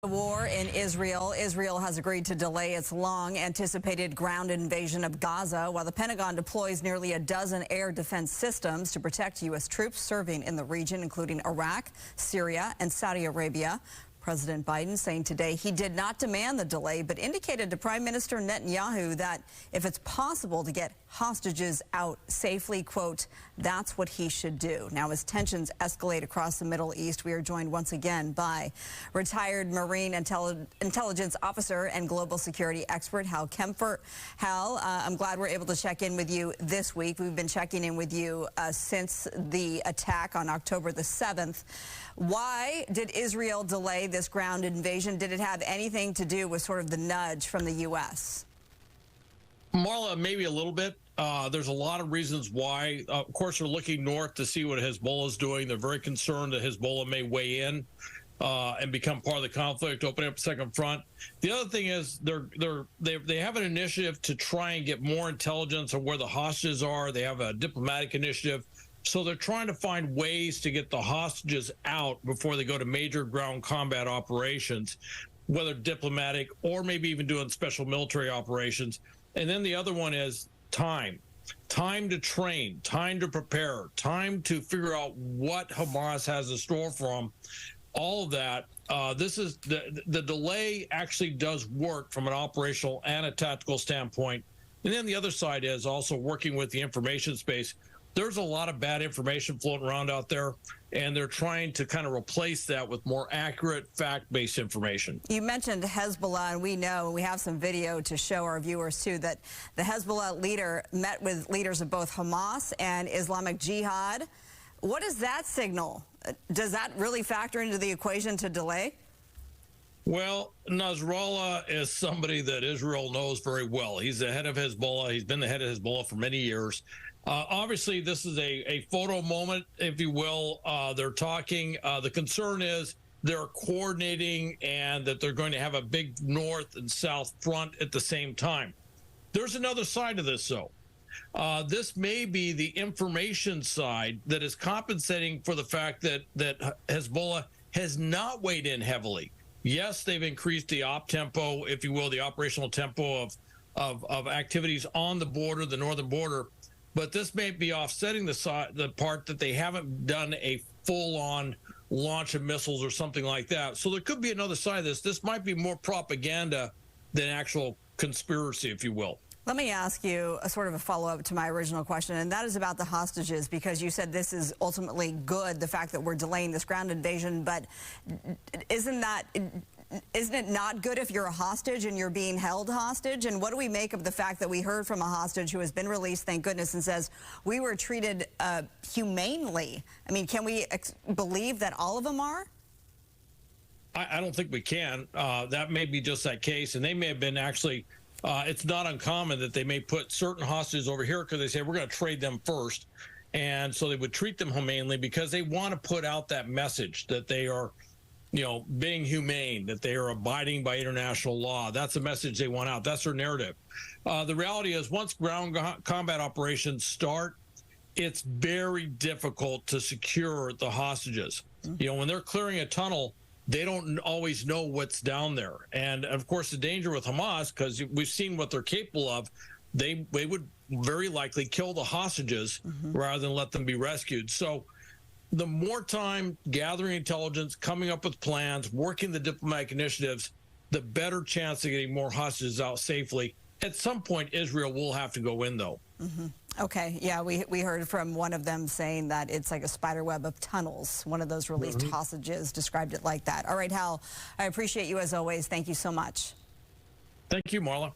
The war in Israel. Israel has agreed to delay its long-anticipated ground invasion of Gaza, while the Pentagon deploys nearly a dozen air defense systems to protect U.S. troops serving in the region, including Iraq, Syria, and Saudi Arabia. President Biden saying today he did not demand the delay, but indicated to Prime Minister Netanyahu that if it's possible to get hostages out safely, quote, that's what he should do. Now, as tensions escalate across the Middle East, we are joined once again by retired Marine intelligence officer and global security expert Hal Kempfer. Hal, I'm glad we're able to check in with you this week. We've been checking in with you since the attack on October the 7th. Why did Israel delay this ground invasion? Did it have anything to do with sort of the nudge from the U.S.? Marla, maybe a little bit. There's a lot of reasons why. Of course, they're looking north to see what Hezbollah is doing. They're very concerned that Hezbollah may weigh in and become part of the conflict, opening up a second front. The other thing is they have an initiative to try and get more intelligence on where the hostages are. They have a diplomatic initiative. So they're trying to find ways to get the hostages out before they go to major ground combat operations, whether diplomatic or maybe even doing special military operations. And then the other one is time to train, time to prepare, time to figure out what Hamas has in store for them. All of that. This is the delay actually does work from an operational and a tactical standpoint. And then the other side is also working with the information space. There's a lot of bad information floating around out there, and they're trying to kind of replace that with more accurate, fact-based information. You mentioned Hezbollah, and we know, and we have some video to show our viewers, too, that the Hezbollah leader met with leaders of both Hamas and Islamic Jihad. What does that signal? Does that really factor into the equation to delay? Well, Nasrallah is somebody that Israel knows very well. He's the head of Hezbollah. He's been the head of Hezbollah for many years. Obviously, this is a photo moment, if you will. They're talking. The concern is they're coordinating and that they're going to have a big north and south front at the same time. There's another side to this, though. This may be the information side that is compensating for the fact that Hezbollah has not weighed in heavily. Yes, they've increased the op tempo, if you will, the operational tempo of activities on the border, the northern border. But this may be offsetting the part that they haven't done a full-on launch of missiles or something like that. So there could be another side of this. This might be more propaganda than actual conspiracy, if you will. Let me ask you a sort of a follow-up to my original question, and that is about the hostages, because you said this is ultimately good, the fact that we're delaying this ground invasion, but isn't it not good if you're a hostage and you're being held hostage? And what do we make of the fact that we heard from a hostage who has been released, thank goodness, and says we were treated humanely? I mean, can we believe that all of them are? I don't think we can. That may be just that case, and they may have been actually... it's not uncommon that they may put certain hostages over here because they say we're going to trade them first. And so they would treat them humanely because they want to put out that message that they are, being humane, that they are abiding by international law. That's the message they want out. That's their narrative. The reality is once ground combat operations start, it's very difficult to secure the hostages. When they're clearing a tunnel, they don't always know what's down there. And, of course, the danger with Hamas, because we've seen what they're capable of, they would very likely kill the hostages rather than let them be rescued. So the more time gathering intelligence, coming up with plans, working the diplomatic initiatives, the better chance of getting more hostages out safely. At some point, Israel will have to go in, though. Okay, yeah, we heard from one of them saying that it's like a spider web of tunnels. One of those released hostages described it like that. All right, Hal, I appreciate you as always. Thank you so much. Thank you, Marla.